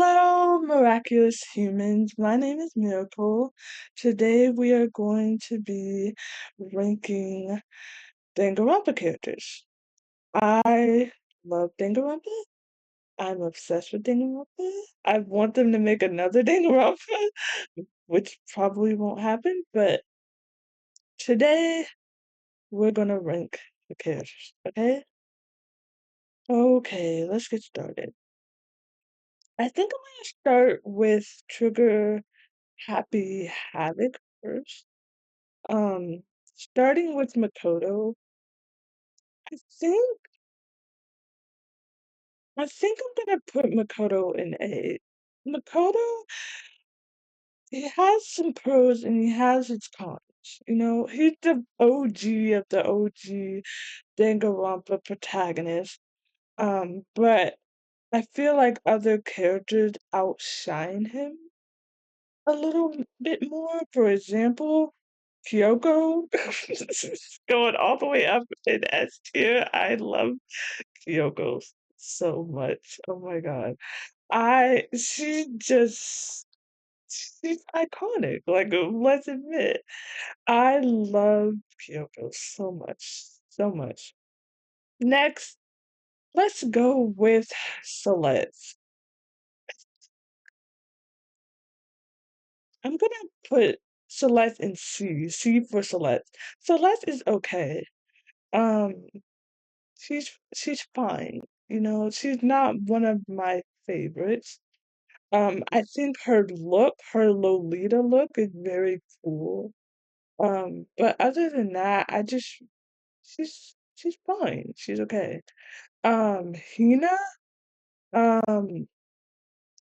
Hello, miraculous humans. My name is Miracle. Today we are going to be ranking Danganronpa characters. I love Danganronpa. I'm obsessed with Danganronpa. I want them to make another Danganronpa, which probably won't happen, but today we're gonna rank the characters, okay? Okay, let's get started. I think I'm gonna start with Trigger Happy Havoc first. Starting with Makoto, I think I'm gonna put Makoto in A. Makoto, he has some pros and he has its cons. He's the OG of the OG Danganronpa protagonist. But I feel like other characters outshine him a little bit more. For example, Kyoko going all the way up in S tier. I love Kyoko so much. Oh my god. She's iconic. Like, let's admit. I love Kyoko so much. So much. Next, let's go with Celeste. I'm gonna put Celeste in C. C for Celeste. Celeste is okay. Um, she's fine. She's not one of my favorites. I think her Lolita look is very cool. But other than that, she's fine. She's okay. Hina, um,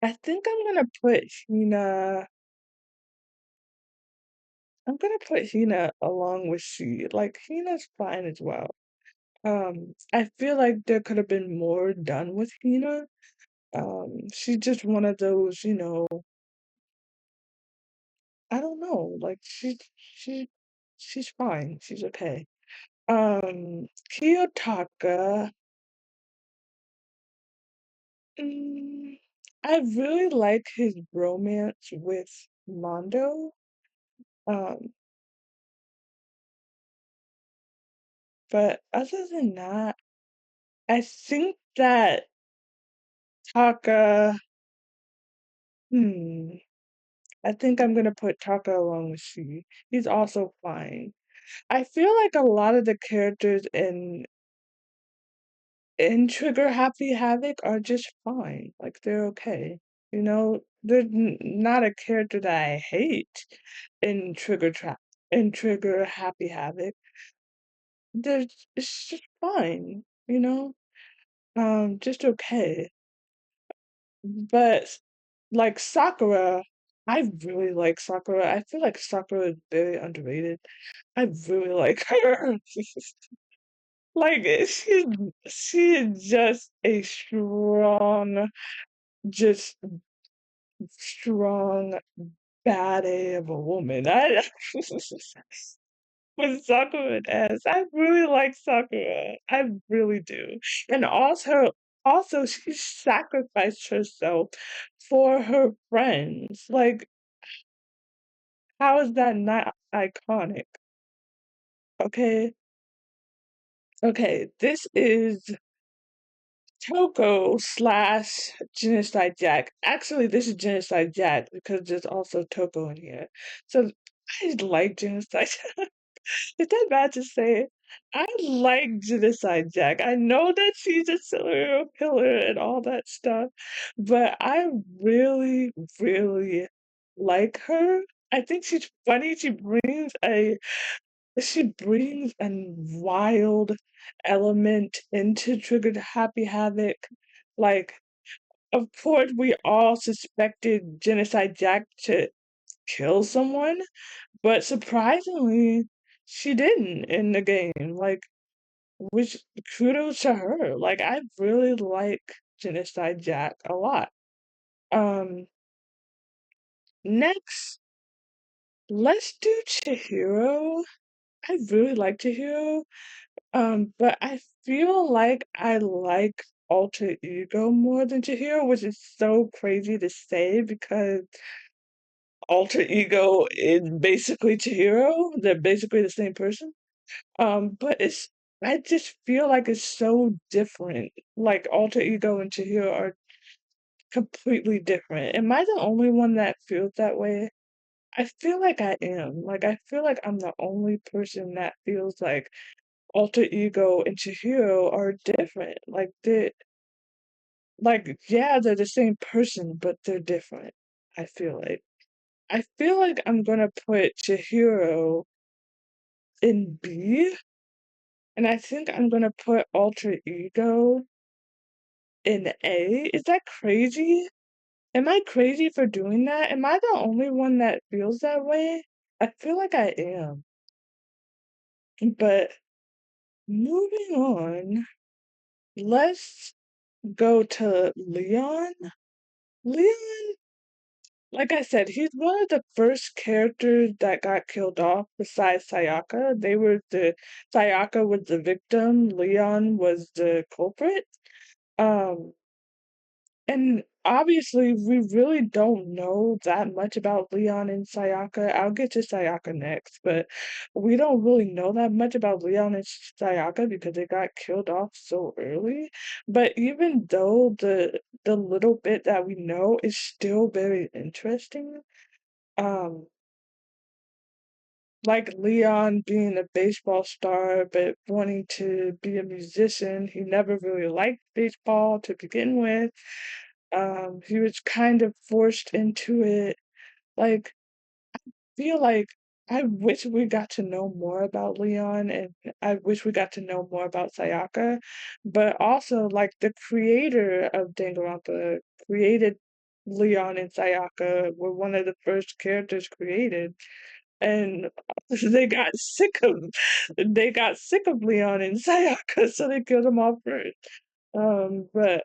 I think I'm gonna put Hina along with C. Like, Hina's fine as well. I feel like there could have been more done with Hina. She's just one of those, I don't know, like she's fine. She's okay. Kiyotaka, mm, I really like his romance with Mondo. Um, but other than that, I think that Taka, hmm, I think I'm gonna put Taka along with she. He's also fine. I feel like a lot of the characters in Trigger Happy Havoc are just fine. Like, they're okay. There's not a character that I hate in Trigger Happy Havoc. It's just fine, just okay. But like Sakura, I really like Sakura. I feel like Sakura is very underrated. I really like her. Like, she is just a just strong bad A of a woman. I with Sakura and S. I really like Sakura. I really do. And also she sacrificed herself for her friends. Like, how is that not iconic? Okay. Okay, this is Toko slash Genocide Jack. Actually, this is Genocide Jack because there's also Toko in here. So I like Genocide Jack. Is that bad to say? I like Genocide Jack. I know that she's a serial killer and all that stuff, but I really, really like her. I think she's funny. She brings a wild element into Triggered Happy Havoc. Like, of course, we all suspected Genocide Jack to kill someone, but surprisingly, she didn't in the game. Like, which kudos to her. Like, I really like Genocide Jack a lot. Um, Next, let's do Chihiro. I really like Chihiro. But I feel like I like alter ego more than Chihiro, which is so crazy to say because alter ego is basically Chihiro. They're basically the same person. But I just feel like it's so different. Like alter ego and Chihiro are completely different. Am I the only one that feels that way? I feel like I am. Like I feel like I'm the only person that feels like alter ego and Chihiro are different. Yeah, they're the same person, but they're different. I feel like. I feel like I'm gonna put Chihiro in B, and I think I'm gonna put alter ego in A. Is that crazy? Am I crazy for doing that? Am I the only one that feels that way? I feel like I am. But moving on, let's go to Leon. Leon, like I said, he's one of the first characters that got killed off besides Sayaka. Sayaka was the victim, Leon was the culprit. Um, And obviously, we really don't know that much about Leon and Sayaka. I'll get to Sayaka next, but we don't really know that much about Leon and Sayaka because they got killed off so early. But even though the little bit that we know is still very interesting, um, like Leon being a baseball star but wanting to be a musician, he never really liked baseball to begin with. He was kind of forced into it. Like, feel like I wish we got to know more about Leon and I wish we got to know more about Sayaka. But also, like, the creator of Danganronpa created Leon and Sayaka were one of the first characters created. And they got sick of Leon and Sayaka, so they killed them off first. But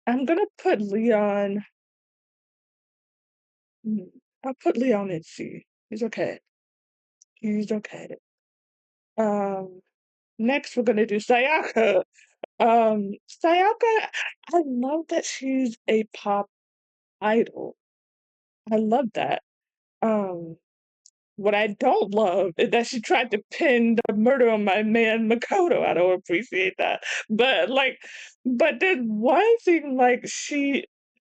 I'm gonna put Leon I'll put Leon in C. He's okay. He's okay. Um, Next we're gonna do Sayaka. Sayaka, I love that she's a pop idol. I love that. Um, what I don't love is that she tried to pin the murder on my man Makoto. I don't appreciate that. But but there's one thing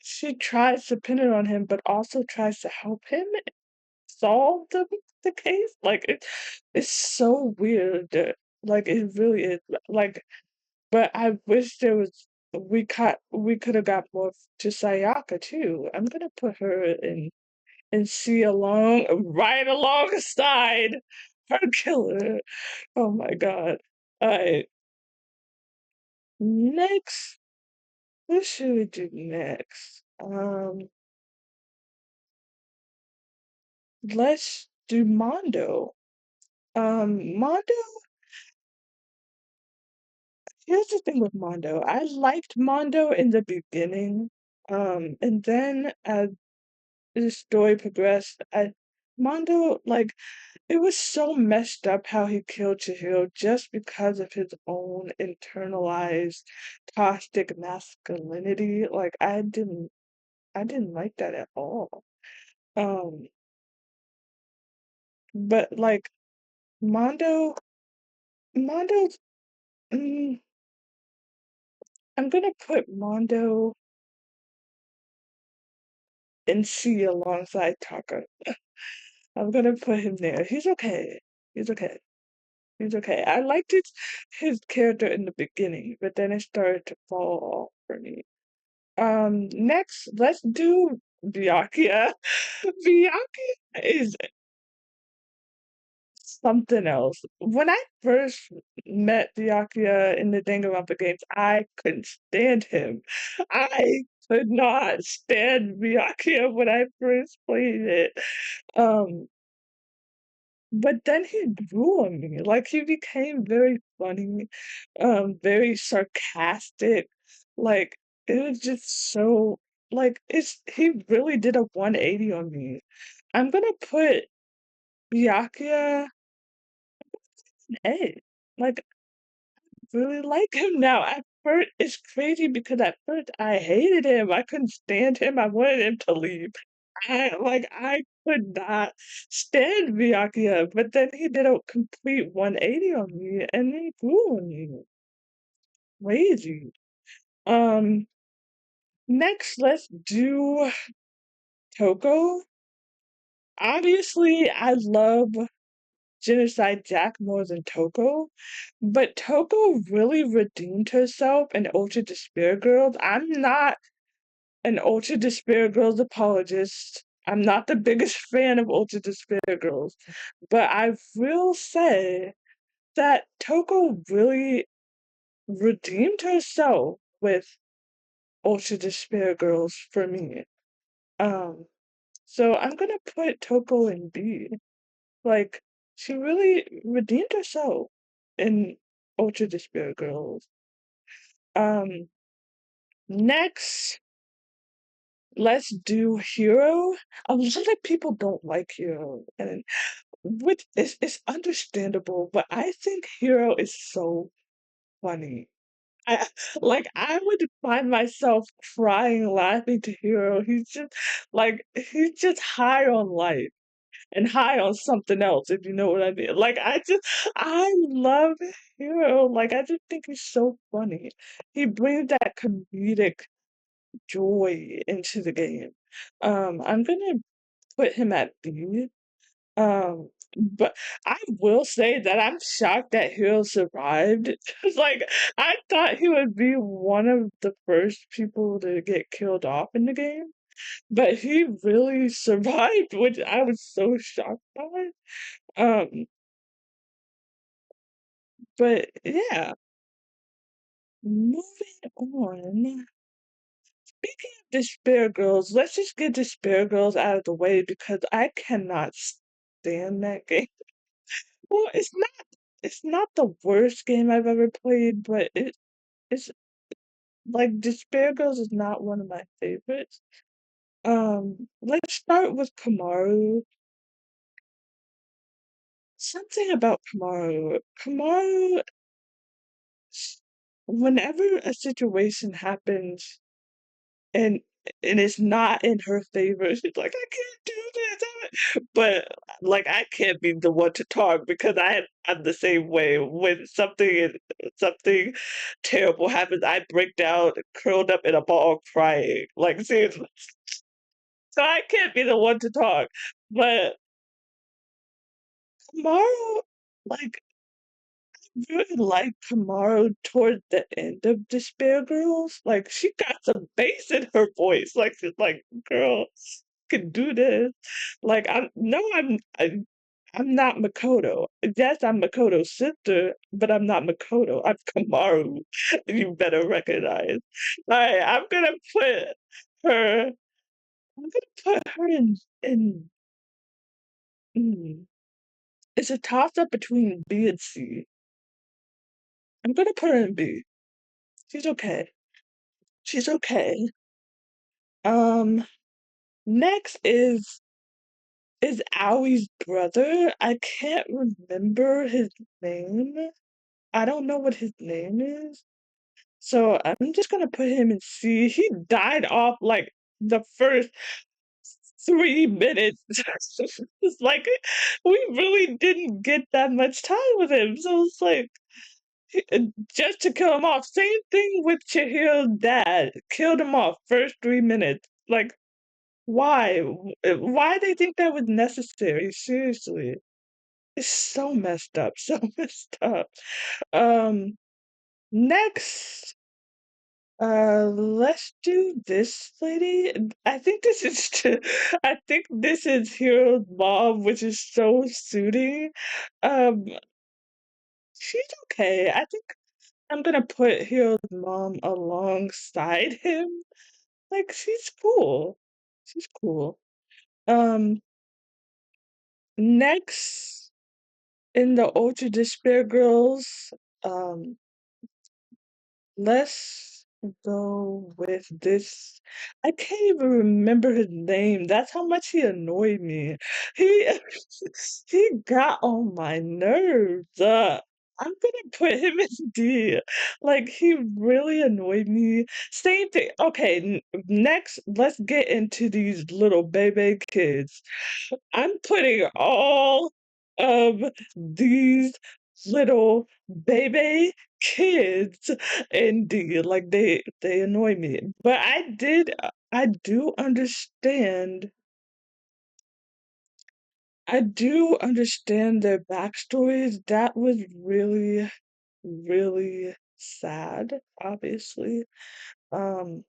she tries to pin it on him, but also tries to help him solve the case. It's so weird. Like it really is. Like, but I wish there was we could have got more to Sayaka too. I'm gonna put her in C along right alongside her killer. Oh my god. Alright. Next, what should we do next? Let's do Mondo. Mondo Here's the thing with Mondo. I liked Mondo in the beginning, and then as the story progressed, Mondo, like, it was so messed up how he killed Chihiro just because of his own internalized toxic masculinity. Like, I didn't like that at all. Um, but like Mondo's, mm, I'm gonna put Mondo in C alongside Taka. I'm gonna put him there. He's okay. He's okay. He's okay. I liked his character in the beginning, but then it started to fall off for me. Next, let's do Byakuya. Byakuya is something else. When I first met Byakuya in the Danganronpa games, I couldn't stand him. I could not stand Byakuya when I first played it. Um, But then he grew on me. Like he became very funny, very sarcastic. Like it was just so he really did a 180 on me. I'm gonna put Byakuya in A. Like really like him now. At first it's crazy because at first I hated him. I couldn't stand him. I wanted him to leave. I could not stand Byakuya, but then he did a complete 180 on me and he grew on me. Crazy. Um, Next let's do Toko. Obviously, I love Genocide Jack more than Toko, but Toko really redeemed herself in Ultra Despair Girls. I'm not an Ultra Despair Girls apologist. I'm not the biggest fan of Ultra Despair Girls, but I will say that Toko really redeemed herself with Ultra Despair Girls for me. Um, so I'm gonna put Toko in B. Like, she really redeemed herself in Ultra Despair Girls. Um, Next, let's do Hero. A lot of people don't like Hero, and which is understandable, but I think Hero is so funny. I I would find myself crying laughing to Hero. He's just high on life and high on something else, if you know what I mean. I love Hero. Like, I just think he's so funny. He brings that comedic joy into the game. I'm gonna put him at B. But I will say that I'm shocked that Hero survived. Like, I thought he would be one of the first people to get killed off in the game, but he really survived, which I was so shocked by. Um, but yeah, moving on. Speaking of Despair Girls, let's just get Despair Girls out of the way because I cannot stand that game. Well, it's not the worst game I've ever played, but it's like Despair Girls is not one of my favorites. Let's start with Kamaru. Something about Kamaru. Kamaru, whenever a situation happens and it's not in her favor, she's like, I can't do this. But like, I can't be the one to talk because I'm the same way. When something terrible happens, I break down, curled up in a ball, crying. Like, seriously. So I can't be the one to talk. But Kamaru, like, really like Kamaru toward the end of Despair Girls. Like, she got some bass in her voice. Like, she's like, girl, you can do this. Like, I'm not Makoto. Yes, I'm Makoto's sister, but I'm not Makoto. I'm Kamaru. You better recognize. Alright, her I'm gonna put her in mm, it's a toss up between B and C. I'm gonna put her in B. She's okay. She's okay. Um, Next is Awie's brother. I can't remember his name. I don't know what his name is. So I'm just gonna put him in C. He died off like the first 3 minutes. It's like we really didn't get that much time with him. So it's like just to kill him off. Same thing with Chihiro's dad. Killed him off first 3 minutes. Like, why? Why they think that was necessary? Seriously. It's so messed up. So messed up. Um Next, let's do this lady. I think this is Hero's mom, which is so soothing. Um, she's okay. I think I'm gonna put Hero's mom alongside him. Like, she's cool. She's cool. Um, Next in the Ultra Despair Girls, um, let's go with this. I can't even remember his name. That's how much he annoyed me. He he got on my nerves. I'm gonna put him in D. Like, he really annoyed me. Same thing. Okay, next, let's get into these little baby kids. I'm putting all of these little baby kids in D. Like, they annoy me. But I do understand. I do understand their backstories. That was really, really sad, obviously. Um,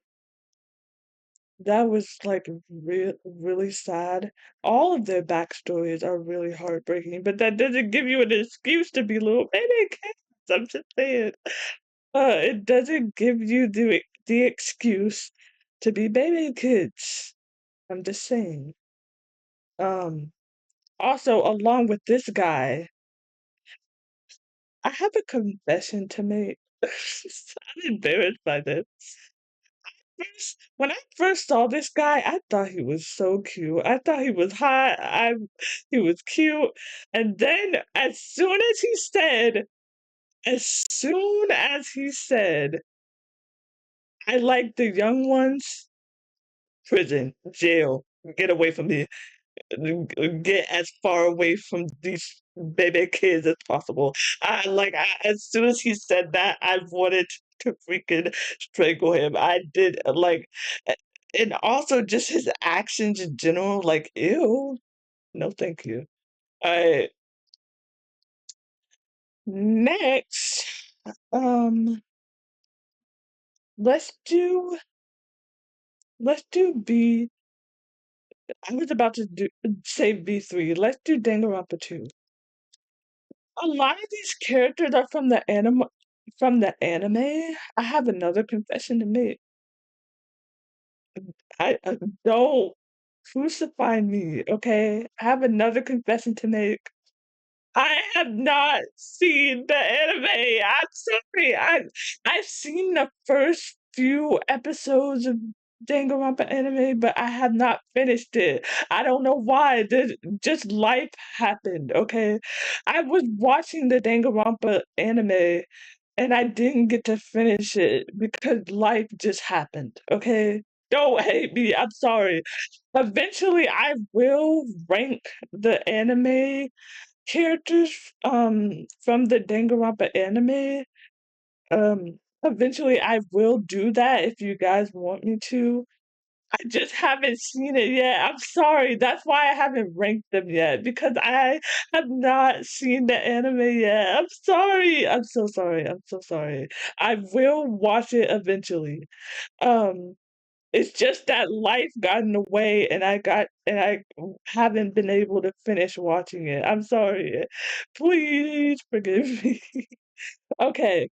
that was like really sad. All of their backstories are really heartbreaking, but that doesn't give you an excuse to be little baby kids. I'm just saying. It doesn't give you the excuse to be baby kids. I'm just saying. Um, Also, along with this guy, I have a confession to make. I'm embarrassed by this. When I first saw this guy, I thought he was so cute. I thought he was hot. He was cute. And then as soon as he said, I like the young ones, prison, jail, get away from me. Get as far away from these baby kids as possible. As soon as he said that, I wanted to freaking strangle him. I did and also just his actions in general, like ew, no, thank you. I Next, um, let's do let's do B. I was about to say B3. Let's do Danganronpa 2. A lot of these characters are from the anime. I have another confession to make. I don't crucify me, okay? I have another confession to make. I have not seen the anime. I'm sorry. I've seen the first few episodes of Danganronpa anime, but I have not finished it. I don't know why. Just life happened, okay? I was watching the Danganronpa anime and I didn't get to finish it because life just happened, okay? Don't hate me. I'm sorry. Eventually I will rank the anime characters from the Danganronpa anime. Eventually I will do that if you guys want me to. I just haven't seen it yet. I'm sorry. That's why I haven't ranked them yet because I have not seen the anime yet. I'm sorry. I'm so sorry. I'm so sorry. I will watch it eventually. Um it's just that life got in the way and I haven't been able to finish watching it. I'm sorry. Please forgive me. Okay.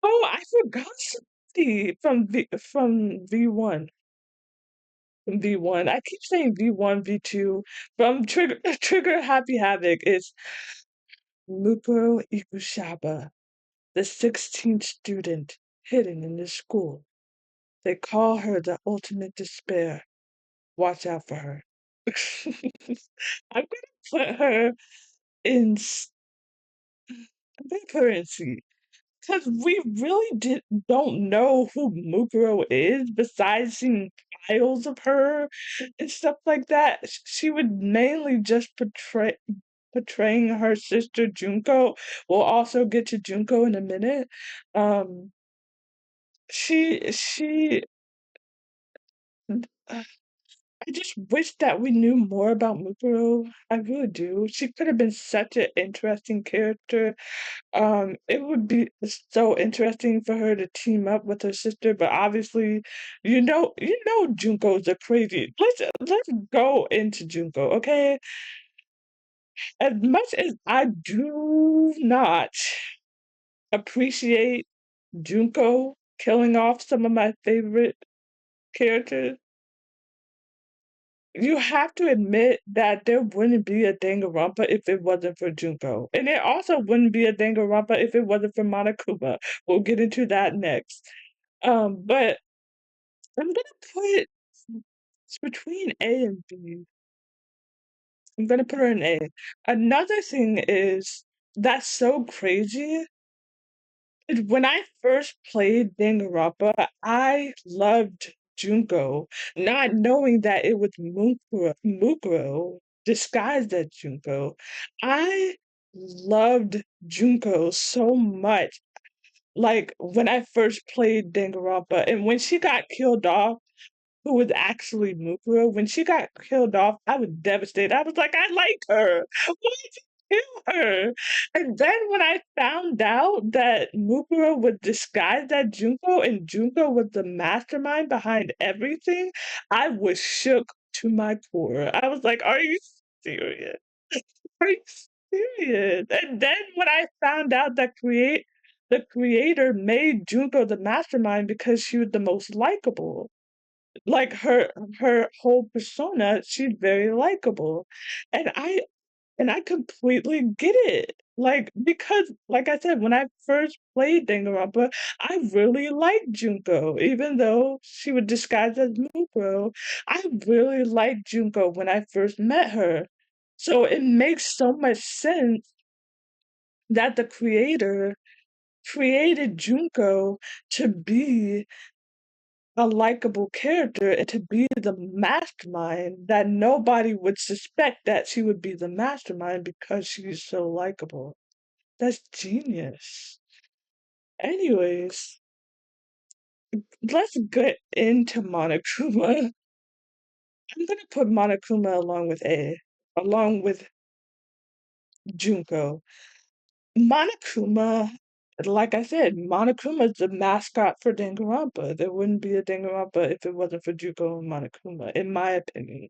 Oh, I forgot something from V1. From V1. I keep saying V1, V2. From Trigger Happy Havoc is Mukuro Ikushaba, the 16th student hidden in the school. They call her the ultimate despair. Watch out for her. I'm gonna put her in. I'm gonna put her in C because we really don't know who Mukuro is besides seeing files of her and stuff like that. She would mainly just portraying her sister Junko. We'll also get to Junko in a minute. Um, she. I just wish that we knew more about Mukuro. I really do. She could have been such an interesting character. It would be so interesting for her to team up with her sister, but obviously, Junko's a crazy. Let's go into Junko, okay? As much as I do not appreciate Junko killing off some of my favorite characters, you have to admit that there wouldn't be a Danganronpa if it wasn't for Junko. And there also wouldn't be a Danganronpa if it wasn't for Monokuma. We'll get into that next. But I'm gonna put it's between A and B. I'm gonna put her in A. Another thing is that's so crazy. And when I first played Danganronpa, I loved Junko, not knowing that it was Mukuro disguised as Junko. I loved Junko so much. Like when I first played Danganronpa, and when she got killed off, who was actually Mukuro, when she got killed off, I was devastated. I was like, I like her. Why did you kill her? And then when I found out that Mukuro was disguised as Junko and Junko was the mastermind behind everything, I was shook to my core. I was like, are you serious? Are you serious? And then when I found out that the creator made Junko the mastermind because she was the most likable. Like her whole persona, she's very likable. And I completely get it. Like because like I said, when I first played Danganronpa, I really liked Junko, even though she was disguised as Mukuro. I really liked Junko when I first met her. So it makes so much sense that the creator created Junko to be a likable character and to be the mastermind that nobody would suspect that she would be the mastermind because she's so likable. That's genius. Anyways, let's get into Monokuma. I'm gonna put Monokuma along with Junko. Monokuma, like I said, Monokuma is the mascot for Danganronpa. There wouldn't be a Danganronpa if it wasn't for Junko and Monokuma, in my opinion.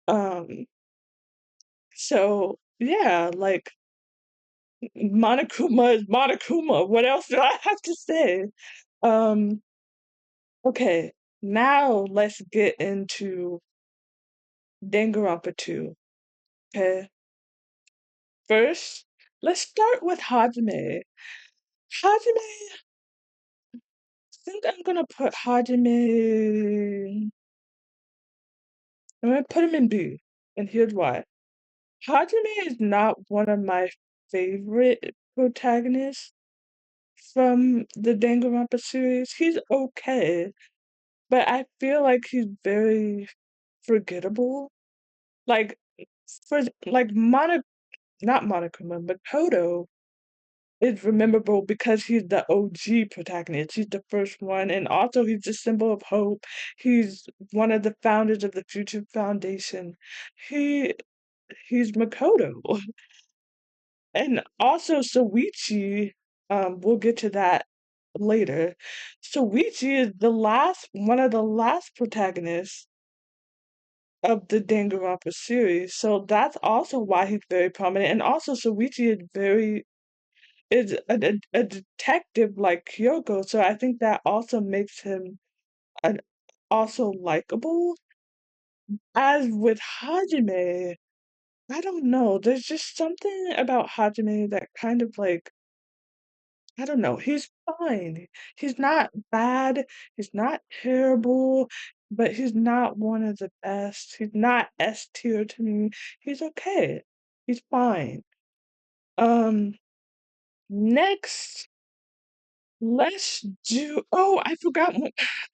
Um, so yeah, like Monokuma is Monokuma. What else do I have to say? Um, okay, now let's get into Danganronpa 2. Okay, first, let's start with Hajime. Hajime, I think I'm gonna put Hajime. I'm gonna put him in B, and here's why. Hajime is not one of my favorite protagonists from the Danganronpa series. He's okay, but I feel like he's very forgettable. Like for like not Monokuma, but Kodo is rememberable because he's the OG protagonist. He's the first one, and also he's the symbol of hope. He's one of the founders of the Future Foundation. He he's Makoto. And also Soichi, we'll get to that later. Soichi is the last one of the last protagonists of the Danganronpa series. So that's also why he's very prominent. And also Soichi is a detective like Kyoko. So I think that also makes him an, also likable. As with Hajime, I don't know. There's just something about Hajime that kind of like I don't know. He's fine. He's not bad. He's not terrible, but he's not one of the best. He's not S tier to me. He's okay. He's fine. Um, next, let's do. Oh, I forgot.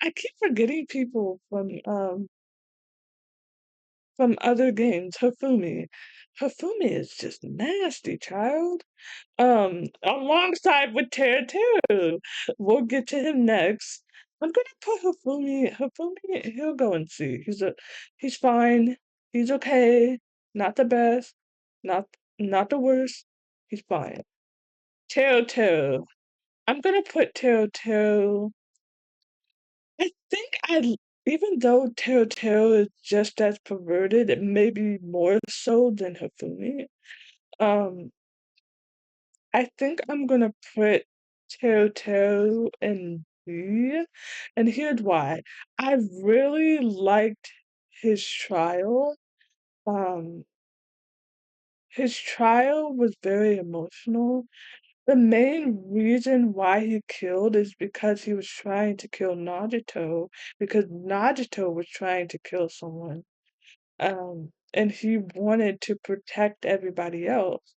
I keep forgetting people from other games. Hifumi is just nasty, child. Alongside with Teru. We'll get to him next. I'm gonna put Hifumi, he'll go and see. He's fine. He's okay. Not the best. Not not the worst. He's fine. Teru. I'm gonna put Teru. I think even though Teru is just as perverted, maybe more so than Hifumi. Um, I think I'm gonna put Toto in B, and here's why. I really liked his trial. Um, his trial was very emotional. The main reason why he killed is because he was trying to kill Nagito, because Nagito was trying to kill someone. And he wanted to protect everybody else.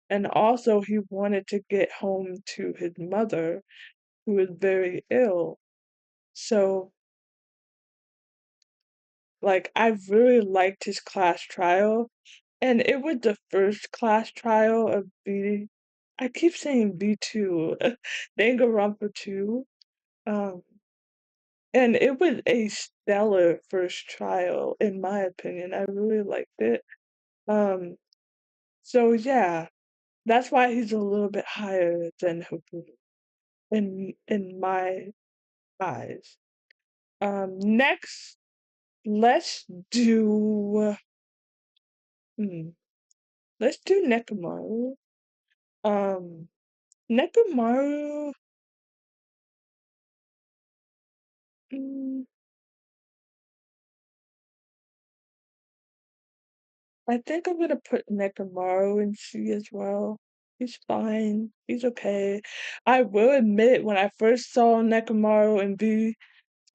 and also he wanted to get home to his mother, who was very ill. So, like, I really liked his class trial, and it was the first class trial of B. I keep saying B2, Danganronpa 2. Um, and it was a stellar first trial, in my opinion. I really liked it. Um, so yeah, that's why he's a little bit higher than Haku in my eyes. Next, let's do hmm, let's do Nekomaru. Um, Nekomaru. mm, I think I'm gonna put Nekomaru in C as well. He's fine. He's okay. I will admit, when I first saw Nekomaru in B,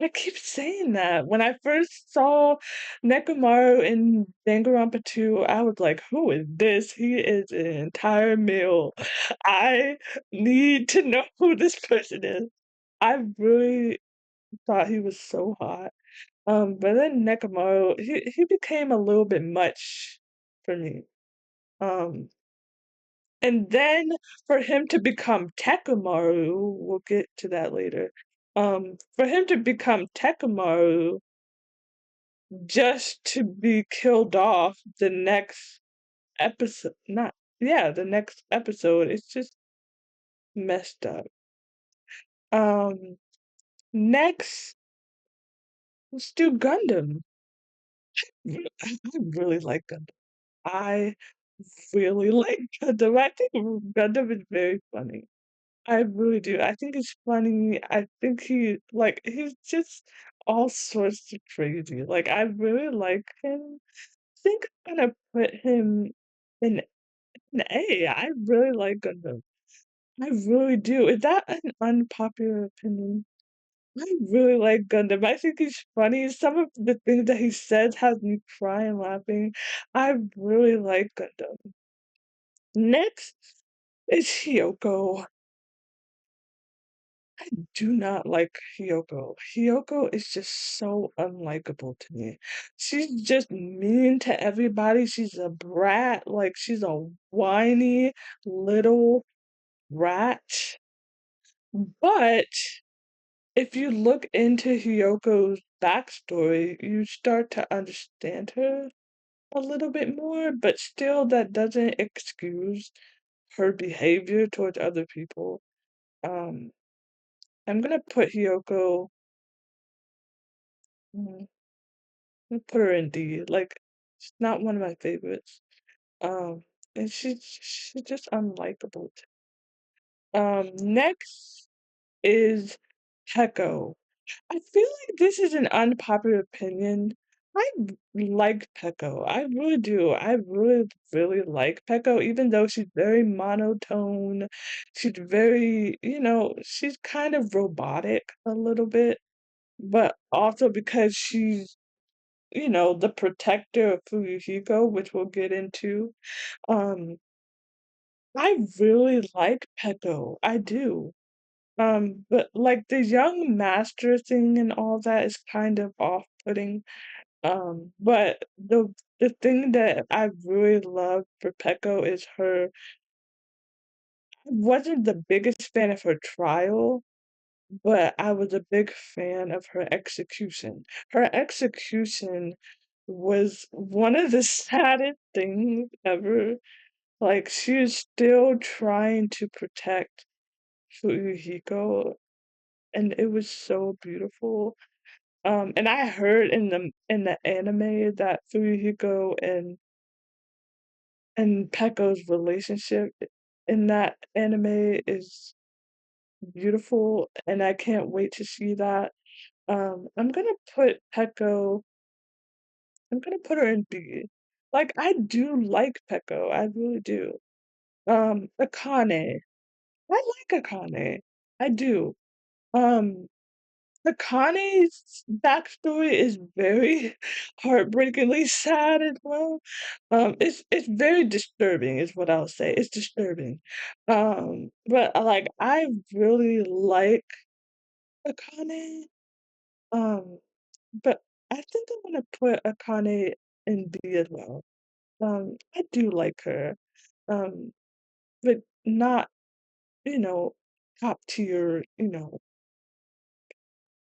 I keep saying that. When I first saw Nekomaru in Danganronpa 2, I was like, who is this? He is an entire male. I need to know who this person is. I really thought he was so hot. But then Nekomaru, he became a little bit much for me. Um, and then for him to become Tekamaru, we'll get to that later. For him to become Tekamaru just to be killed off the next episode, not, yeah, the next episode, it's just messed up. Um, Next, let's do Gundam. I really like Gundam. I really like Gundam. I think Gundam is very funny. I really do. I think it's funny. I think he's just all sorts of crazy. Like, I really like him. I think I'm gonna put him in an A. I really like Gundam. I really do. Is that an unpopular opinion? I really like Gundam. I think he's funny. Some of the things that he says has me crying laughing. I really like Gundam. Next is Hyoko. Do not like Hyoko. Hyoko is just so unlikable to me. She's just mean to everybody. She's a brat. Like, she's a whiny little rat. But if you look into Hyoko's backstory, you start to understand her a little bit more, but still, that doesn't excuse her behavior towards other people. Um, I'm gonna put Hyoko. mm, I put her in D. Like, she's not one of my favorites. Um, and she's just unlikable. Next is Peko. I feel like this is an unpopular opinion. I like Peko. I really do. I really, really like Peko, even though she's very monotone. She's very, she's kind of robotic a little bit, but also because she's the protector of Fuyuhiko, which we'll get into. Um, I really like Peko. I do. But like the young master thing and all that is kind of off-putting. But the thing that I really love for Peko is I wasn't the biggest fan of her trial, but I was a big fan of her execution. Her execution was one of the saddest things ever. Like, she was still trying to protect Fuyuhiko, and it was so beautiful. And I heard in the anime that Fuyuhiko and Peko's relationship in that anime is beautiful, and I can't wait to see that. I'm gonna put Peko. I'm gonna put her in B. Like, I do like Peko. I really do. Akane. I like Akane. I do. Um, Akane's backstory is very heartbreakingly sad as well. It's very disturbing, is what I'll say. It's disturbing. But like I really like Akane. Um, but I think I'm gonna put Akane in B as well. I do like her. Um, but not, you know, top tier,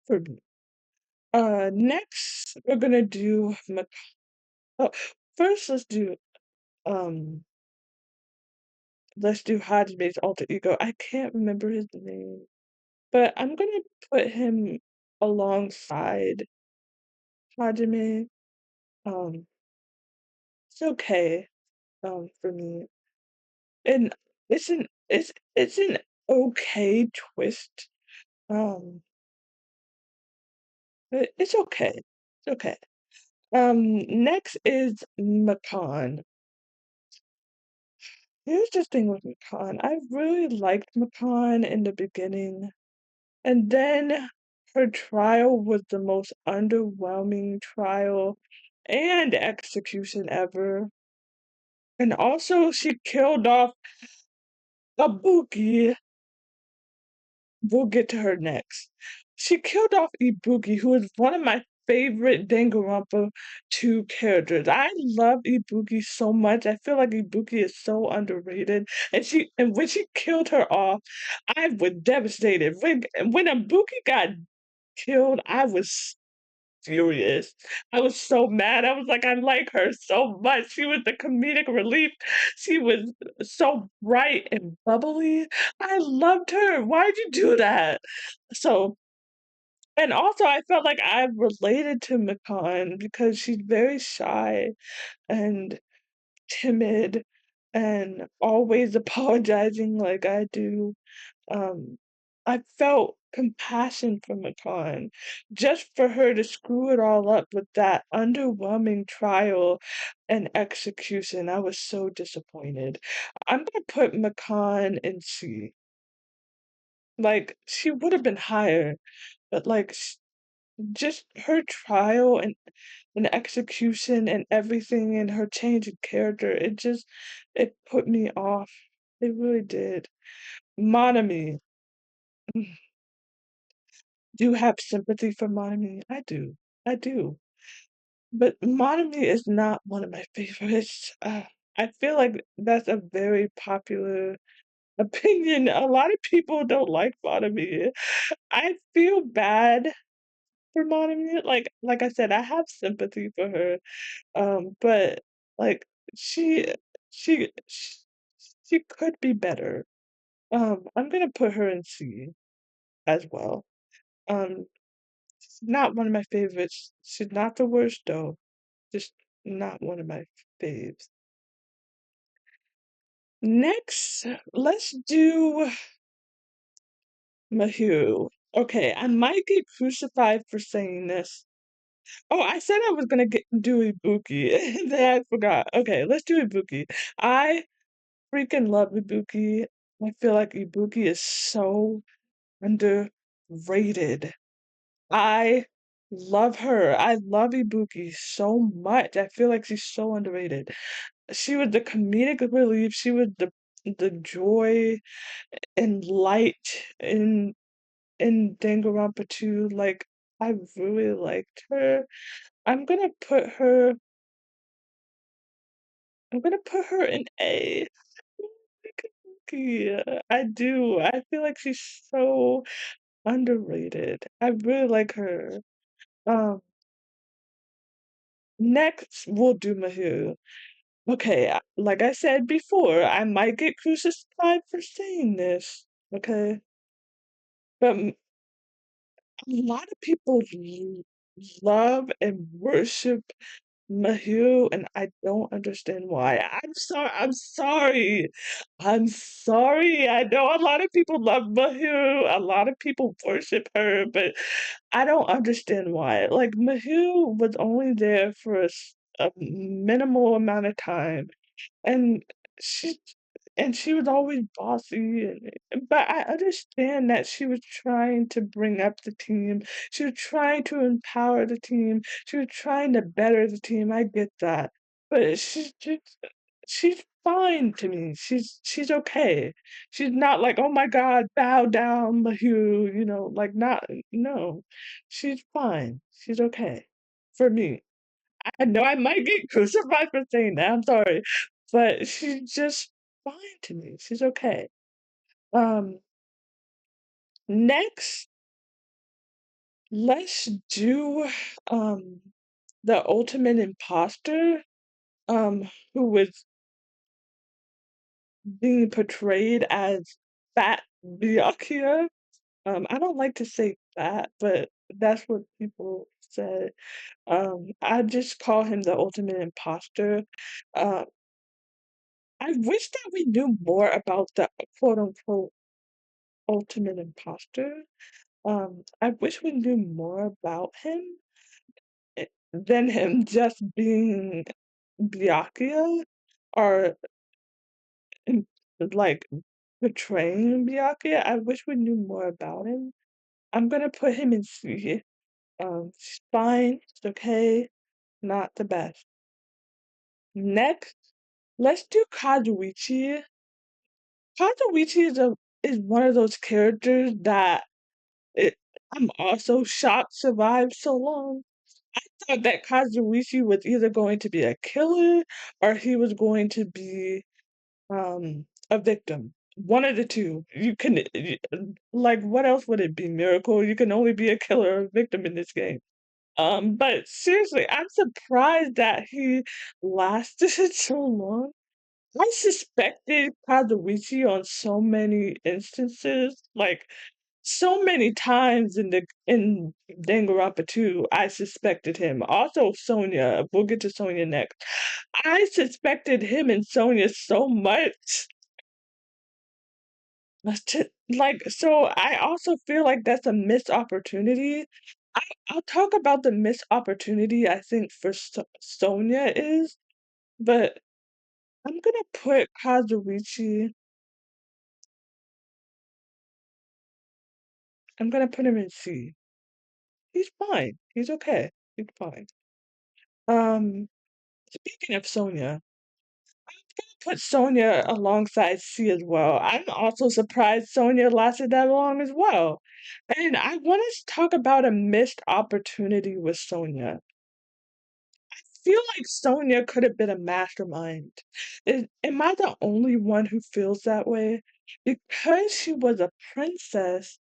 for me. Next we're gonna do oh, first um let's do Hajime's alter ego. I can't remember his name, but I'm gonna put him alongside Hajime. Um, it's okay, for me. And it's an okay twist. Um, it's okay. It's okay. Next is Makan. Here's the thing with Makan. I really liked Makan in the beginning, and then her trial was the most underwhelming trial and execution ever. And also, she killed off Ibuki. We'll get to her next. She killed off Ibuki, who is one of my favorite Danganronpa 2 characters. I love Ibuki so much. I feel like Ibuki is so underrated. And when she killed her off, I was devastated. When Ibuki got killed, I was furious. I was so mad. I was like, I like her so much. She was the comedic relief. She was so bright and bubbly. I loved her. Why'd you do that? So, and also I felt like I related to Makan because she's very shy and timid and always apologizing like I do. um, I felt compassion for Makan just for her to screw it all up with that underwhelming trial and execution. I was so disappointed. I'm gonna put Makan in C. Like, she would have been higher, but just her trial and execution and everything and her change in character, it put me off. It really did. Monami. Do have sympathy for Monami. I do. I do. But Monami is not one of my favorites. I feel like that's a very popular opinion. A lot of people don't like Monami. I feel bad for Monami. Like I said, I have sympathy for her. But like she she she could be better. I'm gonna put her in C as well. Um, Not one of my favorites. She's not the worst though. Just not one of my faves. Next, let's do Mahou. Okay, I might get crucified for saying this. Oh, I said I was gonna do Ibuki, and then I forgot. Okay, let's do Ibuki. I freaking love Ibuki. I feel like Ibuki is so underrated. I love her. I love Ibuki so much. I feel like she's so underrated. She was the comedic relief. She was the joy and light in Danganronpa 2. Like I really liked her. I'm gonna put her. I'm gonna put her in A. Like Ibuki. I do. I feel like she's so underrated. I really like her. Um, Next we'll do Mahou. Okay, like I said before, I might get crucified for saying this, okay? But a lot of people love and worship Mahou, and I don't understand why. I'm sorry. I'm sorry. I'm sorry. I know a lot of people love Mahou. A lot of people worship her, but I don't understand why. Like Mahou was only there for a minimal amount of time, and she and she was always bossy, but I understand that she was trying to bring up the team. She was trying to empower the team. She was trying to better the team. I get that. But she's fine to me. She's okay. She's not like, "Oh my God, bow down, Mahou," like not no. She's fine. She's okay for me. I know I might get crucified for saying that, I'm sorry, but she's just fine to me, she's okay. Um, Next, let's do, um, the ultimate imposter, who was being portrayed as Fat Byakuya. I don't like to say fat, but that's what people said. I just call him the ultimate imposter. Uh, I wish that we knew more about the quote unquote ultimate imposter. I wish we knew more about him than him just being Byakuya or in- like betraying Byakuya. I wish we knew more about him. I'm gonna put him in C. It's fine, it's okay, not the best. Next, let's do Kazuichi. Kazuichi is one of those characters that it, I'm also shocked survived so long. I thought that Kazuichi was either going to be a killer or he was going to be a victim. One of the two. Like what else would it be? Miracle? You can only be a killer or a victim in this game. But seriously, I'm surprised that he lasted so long. I suspected Kazuichi on so many instances, like so many times in Danganronpa 2, I suspected him. Also Sonya, we'll get to Sonya next. I suspected him and Sonya so much. So I also feel like that's a missed opportunity. I'll talk about the missed opportunity I think for Sonya is, but I'm gonna put Kazuichi. I'm gonna put him in C. He's fine. He's okay. He's fine. Um, Speaking of Sonya, put Sonya alongside C as well. I'm also surprised Sonya lasted that long as well. And I want to talk about a missed opportunity with Sonya. I feel like Sonya could have been a mastermind. Am I the only one who feels that way? Because she was a princess,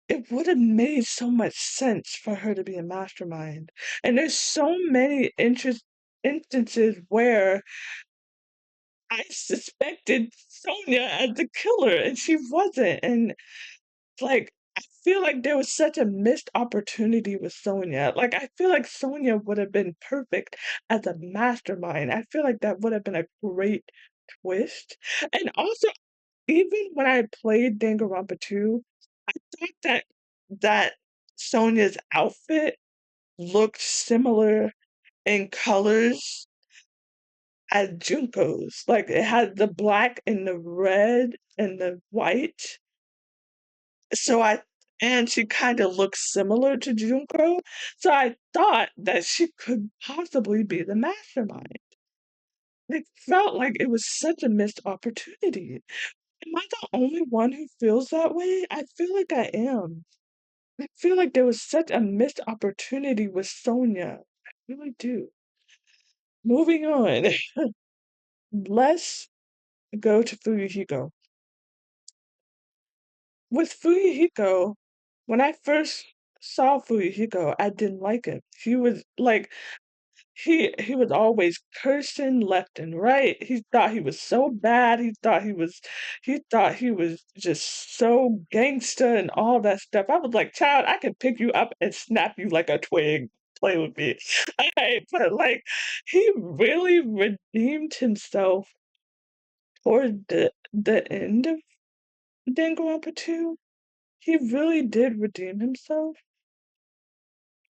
it would have made so much sense for her to be a mastermind. And there's so many instances where I suspected Sonia as the killer and she wasn't. And like I feel like there was such a missed opportunity with Sonia. Like I feel like Sonia would have been perfect as a mastermind. I feel like that would have been a great twist. And also even when I played Danganronpa 2, I thought that Sonia's outfit looked similar in colors as Junko's. Like it had the black and the red and the white. So I and she kind of looks similar to Junko. So I thought that she could possibly be the mastermind. It felt like it was such a missed opportunity. Am I the only one who feels that way? I feel like I am. I feel like there was such a missed opportunity with Sonia. I really do. Moving on. Let's go to Fuyuhiko. With Fuyuhiko, when I first saw Fuyuhiko, I didn't like him. He was like he was always cursing left and right. He thought he was so bad. He thought he was just so gangster and all that stuff. I was like, child, I can pick you up and snap you like a twig. Play with me. But like he really redeemed himself toward the end of Danganronpa 2. He really did redeem himself.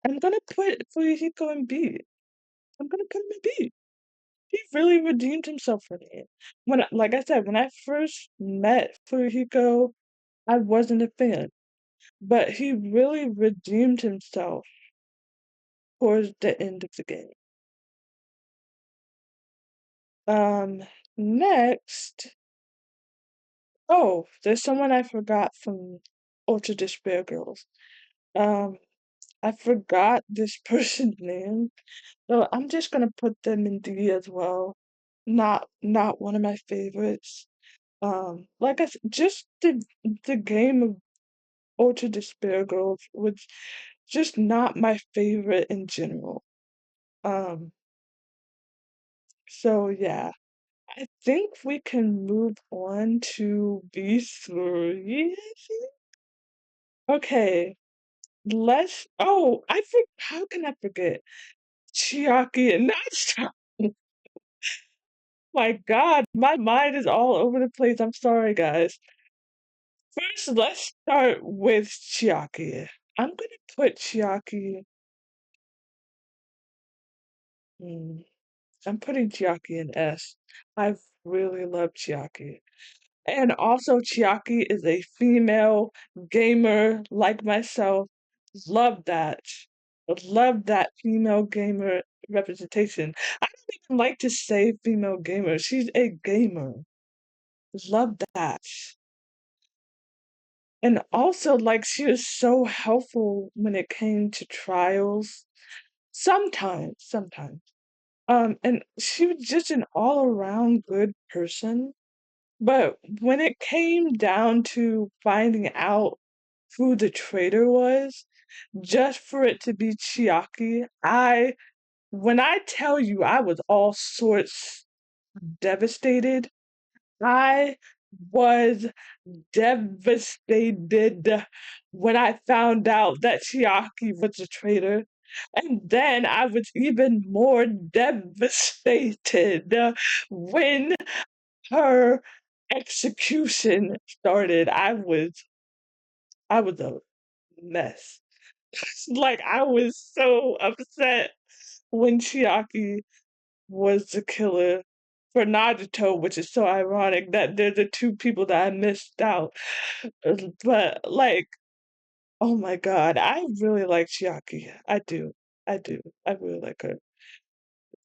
I'm gonna put Fuyuhiko in B. I'm gonna put him in B. he really redeemed himself for me. Like I said, when I first met Furihiko, I wasn't a fan, but he really redeemed himself towards the end of the game. Um, Next, oh, there's someone I forgot from Ultra Despair Girls. Um, I forgot this person's name, so I'm just gonna put them in D as well. Not one of my favorites. Like I said, just the game of Ultra Despair Girls was just not my favorite in general. Um, so yeah, I think we can move on to B3. I think. Okay, how can I forget Chiaki and Natsuko? My God, my mind is all over the place. I'm sorry, guys. First, let's start with Chiaki. I'm gonna put Chiaki. hmm, I'm putting Chiaki in S. I really love Chiaki. And also, Chiaki is a female gamer like myself. Love that. Love that female gamer representation. I don't even like to say female gamer. She's a gamer. Love that. And also, like, she was so helpful when it came to trials. Sometimes. And she was just an all around good person. But when it came down to finding out who the traitor was, just for it to be Chiaki, when I tell you I was all sorts devastated, I was devastated when I found out that Chiaki was a traitor. And then I was even more devastated when her execution started. I was a mess. Like I was so upset when Chiaki was the killer for Nagito, which is so ironic that they're the two people that I missed out. But like, oh my God, I really like Chiaki. I do. I do. I really like her.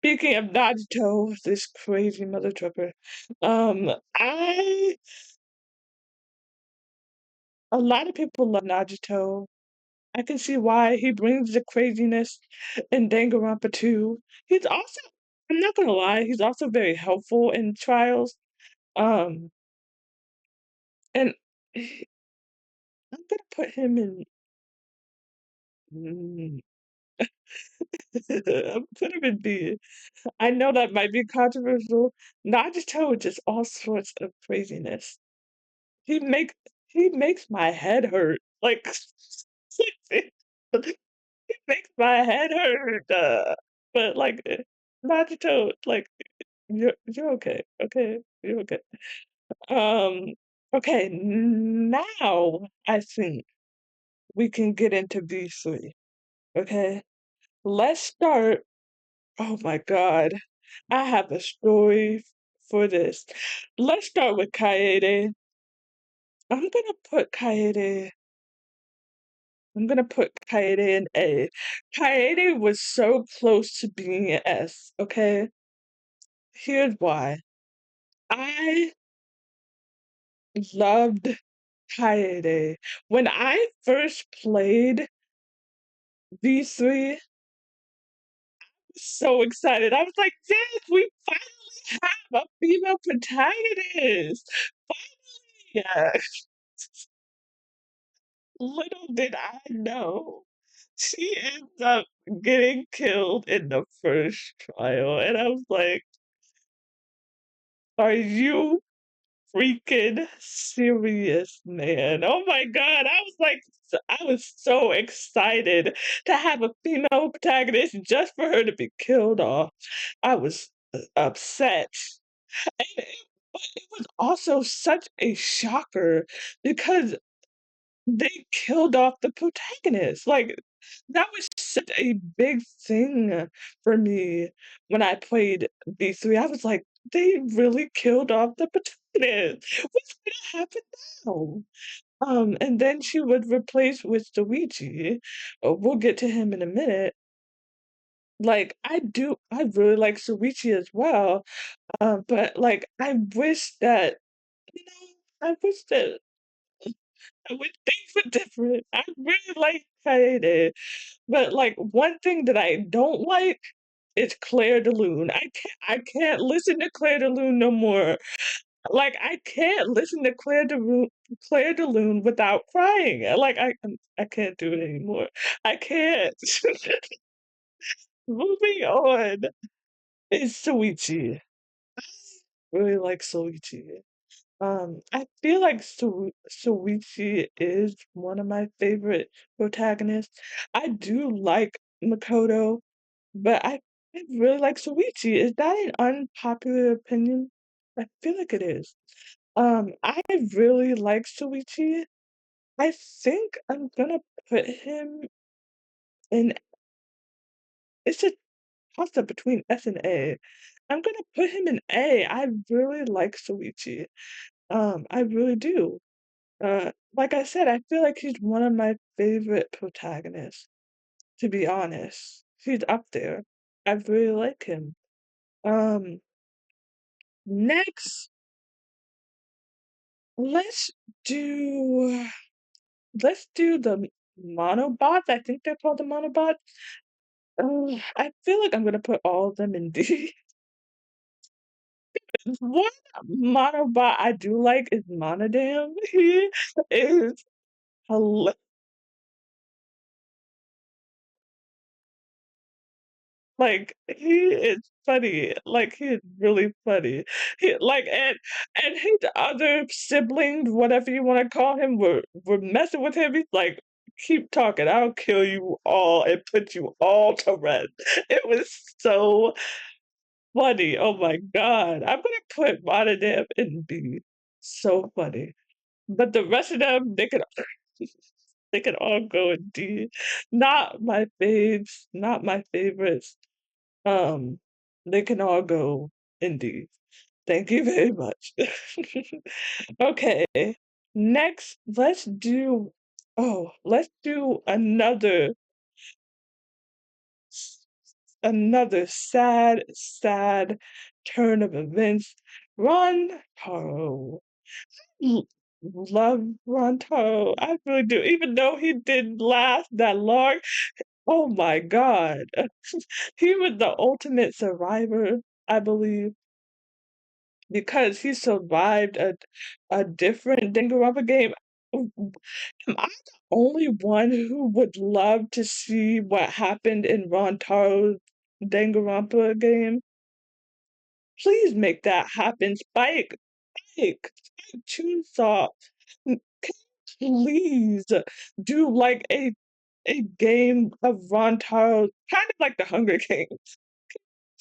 Speaking of Nagito, this crazy mother trucker, I a lot of people love Nagito. I can see why he brings the craziness in Danganronpa too. He's also, I'm not gonna lie, he's also very helpful in trials. Um, and I'm gonna put him in. mm, I'm put him in B. I know that might be controversial. Nagito is just all sorts of craziness. He make he makes my head hurt. Like he makes my head hurt. But like Nagito, like you're okay. Okay, you're okay. Um, okay, now I think we can get into V3. Okay, let's start. Oh my God, I have a story for this. Let's start with Kaede. I'm gonna put Kaede. I'm gonna put Kaede in A. Kaede was so close to being an S. Okay, here's why. I loved Kaede. When I first played V3, so excited. I was like, yes, we finally have a female protagonist. Yeah. Little did I know. She ends up getting killed in the first trial. And I was like, are you freaking serious, man? Oh my God. I was so excited to have a female protagonist just for her to be killed off. I was upset. And but it was also such a shocker because they killed off the protagonist. Like, that was such a big thing for me when I played B3. I was like, "They really killed off the protagonist. What's gonna happen now?" And then she would replace with Luigi. We'll get to him in a minute. Like, I really like Suichi as well, but, like, I wish that, you know, I wish that I wish things were different. I really like Kaede, but, like, one thing that I don't like is Claire de Lune. I can't listen to Claire de Lune no more. Like, I can't listen to Claire de Lune without crying. I can't do it anymore. I can't. Moving on is Soichi. I really like Soichi. I feel like Soichi is one of my favorite protagonists. I do like Makoto, but I really like Soichi. Is that an unpopular opinion? I feel like it is. I really like Soichi. I think I'm gonna put him in. It's a toss up between S and A. I'm gonna put him in A. I really like Soichi. I really do. Like I said, I feel like he's one of my favorite protagonists, to be honest. He's up there. I really like him. Um, Next, let's do let's do the monobots. I think they're called the monobots. I feel like I'm gonna put all of them in D. One monobot I do like is Monodam. He is hilarious. Like, he is funny, like, he is really funny. And his other siblings, whatever you wanna call him, were messing with him, he's like, "Keep talking, I'll kill you all and put you all to rest." It was so funny, oh my god. I'm gonna put Rotterdam in B. So funny. But the rest of them, they could all go in D. Not my faves, not my favorites. Um, they can all go indeed. Thank you very much. Okay, next, let's do another sad, sad turn of events. Ron Taro. L- Love Ron Taro. I really do. Even though he didn't last that long. Oh my God. He was the ultimate survivor, I believe, because he survived a different Danganronpa game. Am I the only one who would love to see what happened in Ron Taro's Danganronpa game? Please make that happen, Spike Chunsoft. Can you please do like a game of Ron Taro, kind of like the Hunger Games.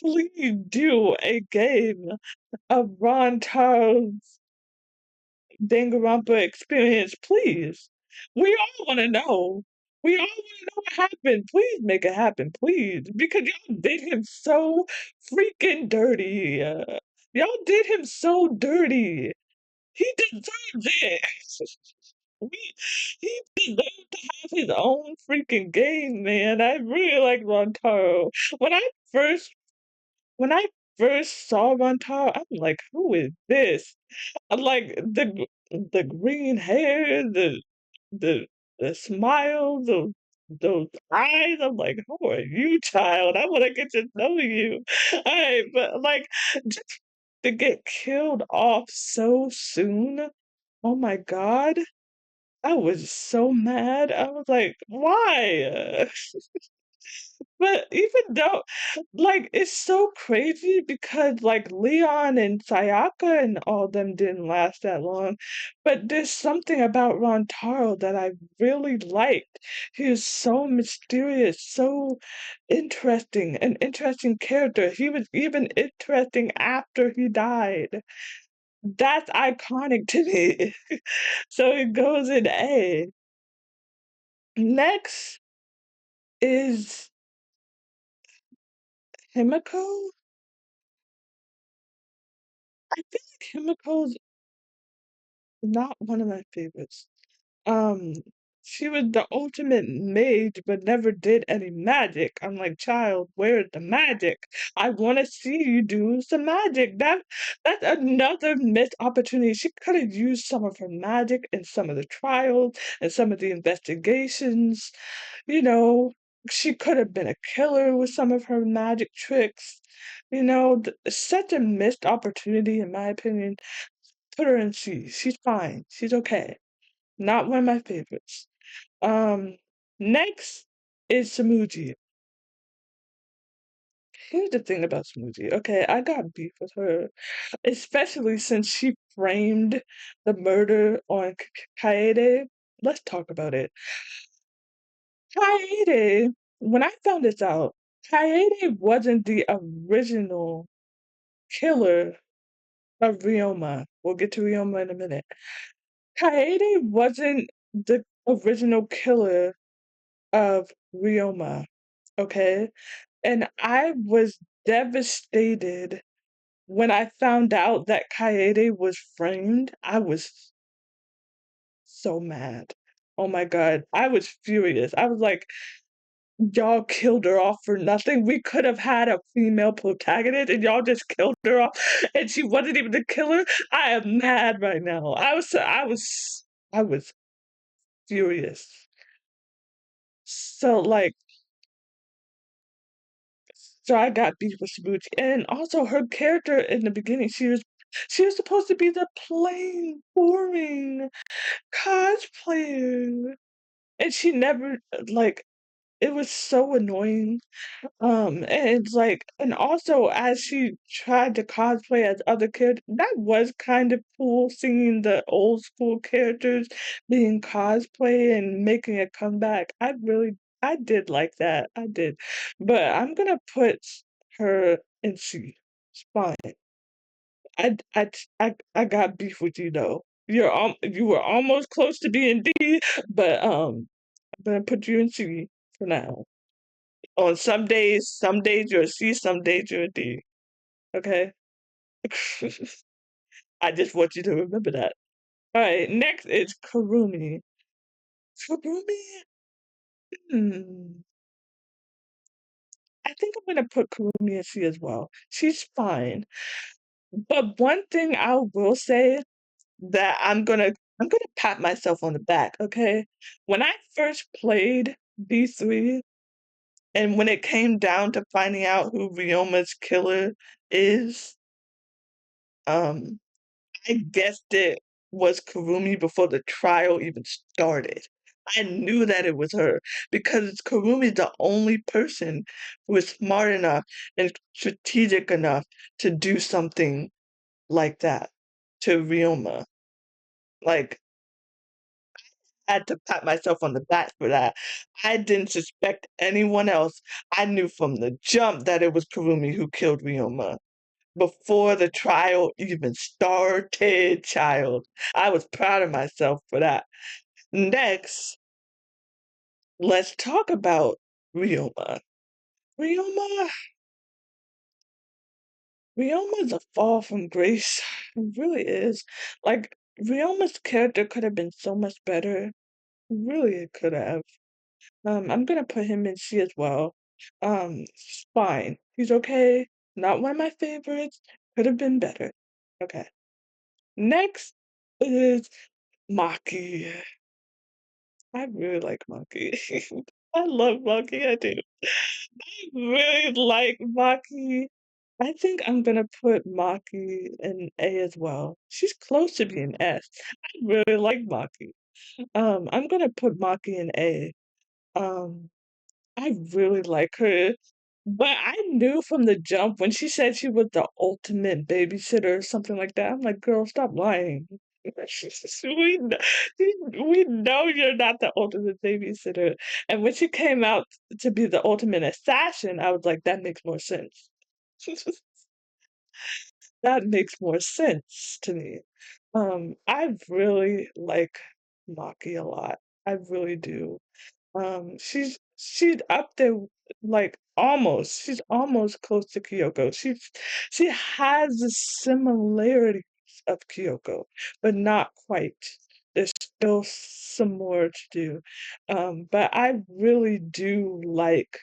Please do a game of Ron Taro's Danganronpa experience, please. We all want to know. We all want to know what happened. Please make it happen, please, because y'all did him so freaking dirty. Y'all did him so dirty. He deserves it. We, he deserved to have his own freaking game, man. I really like Ron Taro. When I first when I first saw Ron Taro, I'm like, who is this? I'm like the green hair, the the smile, those eyes. I'm like, who are you, child? I want to get to know you. Alright, but like just to get killed off so soon. Oh my God. I was so mad. I was like, why? But even though, like, it's so crazy because, like, Leon and Sayaka and all them didn't last that long. But there's something about Ron Taro that I really liked. He is so mysterious, so interesting, an interesting character. He was even interesting after he died. That's iconic to me. So it goes in A. Next. is Himiko. I feel like Himiko's not one of my favorites. Um, she was the ultimate mage, but never did any magic. I'm like, child, where's the magic? I want to see you do some magic. That's another missed opportunity. She could have used some of her magic in some of the trials and some of the investigations. You know, she could have been a killer with some of her magic tricks. Such a missed opportunity, in my opinion. Put her in C. She's fine. She's okay. Not one of my favorites. Um, Next is Samuji. Here's the thing about Samuji. Okay, I got beef with her, especially since she framed the murder on Kaede. Let's talk about it. Kaede, when I found this out, Kaede wasn't the original killer of Ryoma. We'll get to Ryoma in a minute. Kaede wasn't the original killer of Ryoma, okay? And I was devastated when I found out that Kaede was framed. I was so mad. Oh my god, I was furious. I was like, y'all killed her off for nothing. We could have had a female protagonist and y'all just killed her off and she wasn't even the killer. I am mad right now. I was furious. So like So I got beef with Shibuchi. And also her character in the beginning, she was supposed to be the plain, boring cosplayer. And she never like it was so annoying. And it's like and also as she tried to cosplay as other characters, that was kind of cool seeing the old school characters being cosplay and making a comeback. I did like that. I did. But I'm gonna put her in C. It's fine. I got beef with you though. You were almost close to being D, but I'm gonna put you in C for now. On some days you're a C, some days you're a D. Okay? I just want you to remember that. Alright, next is Karumi. Karumi, hmm, I think I'm gonna put Karumi in C as well. She's fine. But one thing I will say that I'm gonna pat myself on the back, okay? When I first played B3 and when it came down to finding out who Ryoma's killer is, um, I guessed it was Kurumi before the trial even started. I knew that it was her because Kurumi's the only person who is smart enough and strategic enough to do something like that to Ryoma. Like, I had to pat myself on the back for that. I didn't suspect anyone else. I knew from the jump that it was Kurumi who killed Ryoma before the trial even started, child. I was proud of myself for that. Next, let's talk about Ryoma. Ryoma, Ryoma's a fall from grace. It really is. Like, Ryoma's character could have been so much better. Really, it could have. I'm gonna put him in C as well. He's fine. He's okay. Not one of my favorites. Could have been better. Okay. Next is Maki. I really like Maki. I love Maki, I do. I really like Maki. I think I'm gonna put Maki in A as well. She's close to being S. I really like Maki. I'm gonna put Maki in A. Um, I really like her. But I knew from the jump when she said she was the ultimate babysitter or something like that. I'm like, girl, stop lying. we, kn- we know you're not the ultimate babysitter. And when she came out to be the ultimate assassin, I was like, that makes more sense. That makes more sense to me. I really like Maki a lot. I really do. She's up there, like, almost. She's almost close to Kyoko. She has the similarities of Kyoko, but not quite. There's still some more to do. But I really do like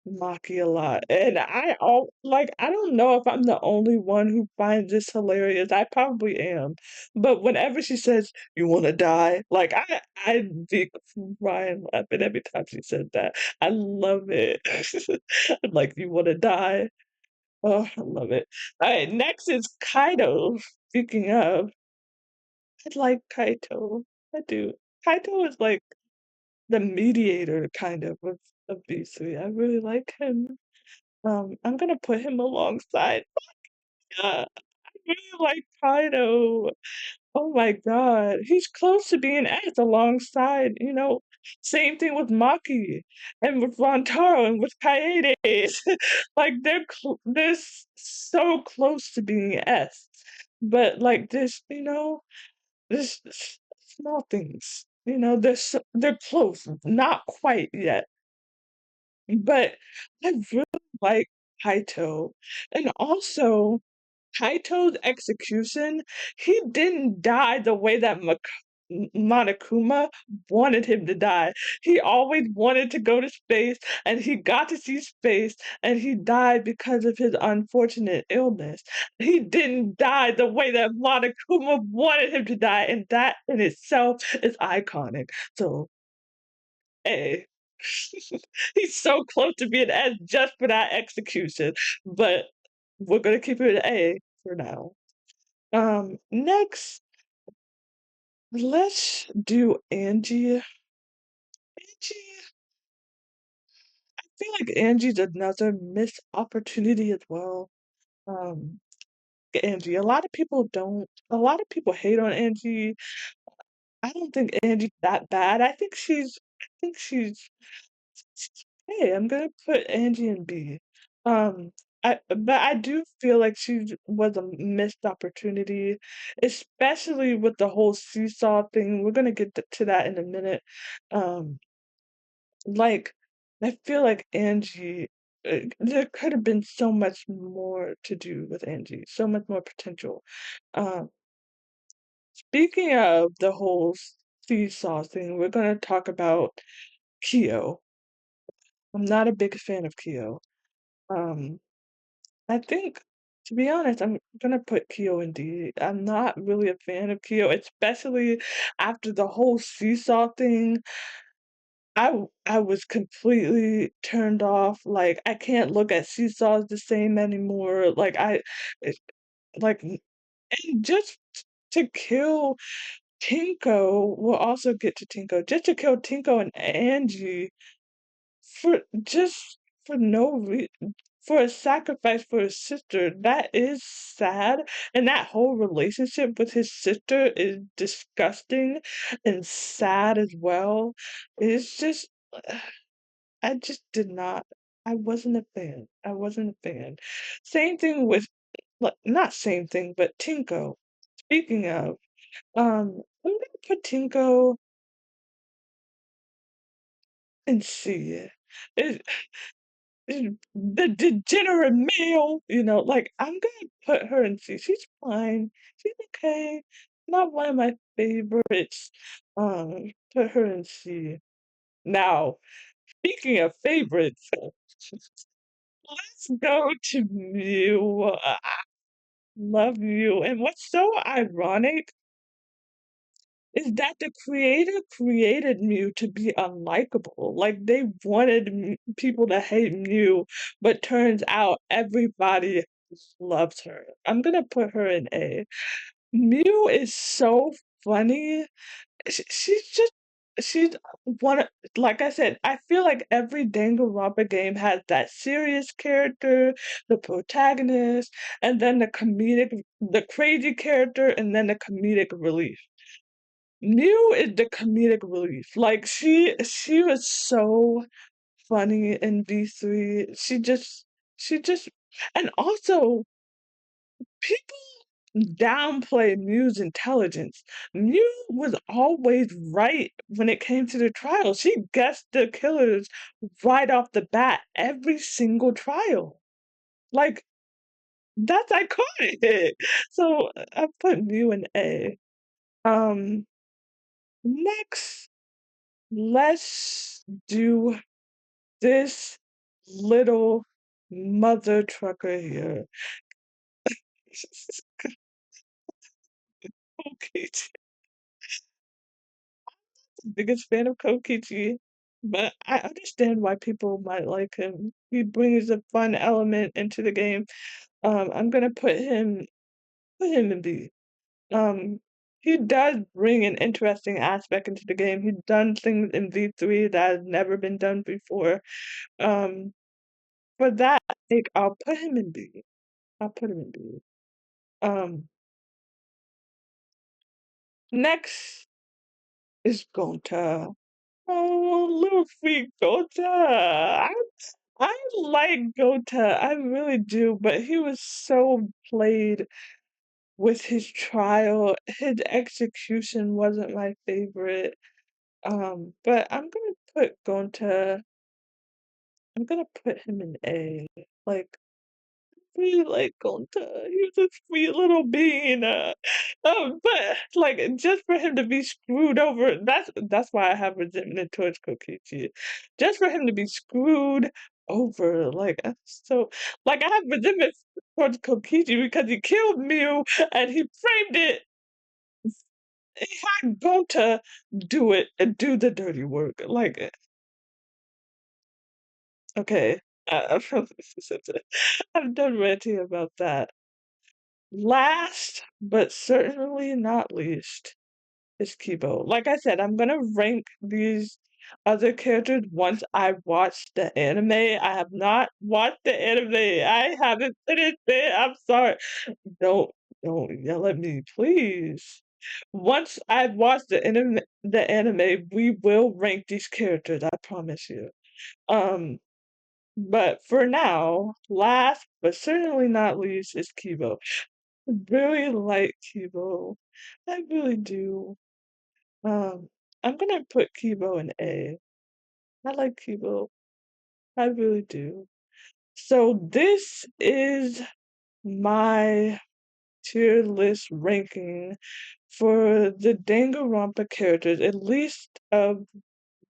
Maki a lot, and I don't know if I'm the only one who finds this hilarious. I probably am, but whenever she says, "You wanna die?" Like, I'd be crying laughing every time she said that. I love it. Like, "You wanna die?" Oh, I love it. Alright, next is Kaido. Speaking of, I like Kaito. I do. Kaito is, like, the mediator, kind of these 3. I really like him. I'm gonna put him alongside I really like Kaido. Oh my god, he's close to being S alongside, same thing with Maki and with Rantaro and with Kaede. Like they're so close to being S. But like this small things, they're close, not quite yet. But I really like Kaito. And also, Kaito's execution, he didn't die the way that Monokuma wanted him to die. He always wanted to go to space, and he got to see space, and he died because of his unfortunate illness. He didn't die the way that Monokuma wanted him to die, and that in itself is iconic. So, A. He's so close to being S just for that execution, but we're gonna keep it an A for now. Next, let's do Angie. Angie, I feel like Angie's another missed opportunity as well. Um, Angie, a lot of people hate on Angie. I don't think Angie's that bad. I think hey, I'm gonna put Angie in B. Um, but I do feel like she was a missed opportunity, especially with the whole seesaw thing. We're gonna get to that in a minute. Um, like, I feel like Angie, there could have been so much more to do with Angie, so much more potential. Um, Speaking of the whole seesaw thing, we're gonna talk about Kyo. I'm not a big fan of Kyo. Um, I think, to be honest, I'm gonna put Kyo in D. I'm not really a fan of Kyo, especially after the whole seesaw thing. I was completely turned off. Like I can't look at seesaws the same anymore. It- like, and just to kill Tinko, we'll also get to Tinko. Just to kill Tinko and Angie for just for no reason, for a sacrifice for his sister, that is sad, and that whole relationship with his sister is disgusting and sad as well. It's just I just did not I wasn't a fan. I wasn't a fan. Same thing with like not same thing, but Tinko. Speaking of, I'm gonna put Tinko and see it. The degenerate male, like I'm gonna put her in C. She's fine. She's okay. Not one of my favorites. Put her in C. Now, speaking of favorites, let's go to Mew. I love you. And what's so ironic is that the creator created Mew to be unlikable. Like they wanted people to hate Mew, but turns out everybody loves her. I'm gonna put her in A. Mew is so funny. She's just she's one of, like I said, I feel like every Danganronpa game has that serious character, the protagonist, and then the crazy character, and then the comedic relief. Mew is the comedic relief. Like she was so funny in B3. She just and also people downplay Mew's intelligence. Mew was always right when it came to the trial. She guessed the killers right off the bat, every single trial. Like, that's iconic. So I put Mew in A. Um, Next, let's do this little mother trucker here. Okay, biggest fan of Kokichi, but I understand why people might like him. He brings a fun element into the game. I'm gonna put him in B. Um, he does bring an interesting aspect into the game. He's done things in V3 that has never been done before. Um, for that sake, I'll put him in B. I'll put him in B. Um, Next is Gonta. Oh, little sweet Gonta. I like Gota, I really do, but he was so played with his trial. His execution wasn't my favorite. But I'm gonna put him in A. Like, really like Gonta. He was a sweet little bean. But like just for him to be screwed over, that's why I have resentment towards Kokichi. Just for him to be screwed over, so like I have resentment towards Kokichi because he killed Mew and he framed it. He had Gonta do it and do the dirty work. Okay. Uh, I'm done ranting about that. Last, but certainly not least, is Kibo. Like I said, I'm gonna rank these other characters once I watch the anime. I have not watched the anime. I haven't finished it. I'm sorry. Don't don't yell at me, please. Once I've watched the anime, we will rank these characters, I promise you. Um, but for now, last but certainly not least is Kibo. Really like Kibo. I really do. Um, I'm gonna put Kibo in A. I like Kibo. I really do. So this is my tier list ranking for the Danganronpa characters, at least of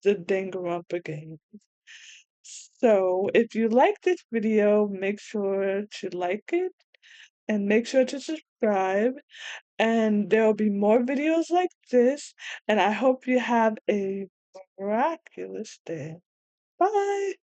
the Danganronpa game. So if you like this video, make sure to like it and make sure to subscribe. And there'll be more videos like this. And I hope you have a miraculous day. Bye.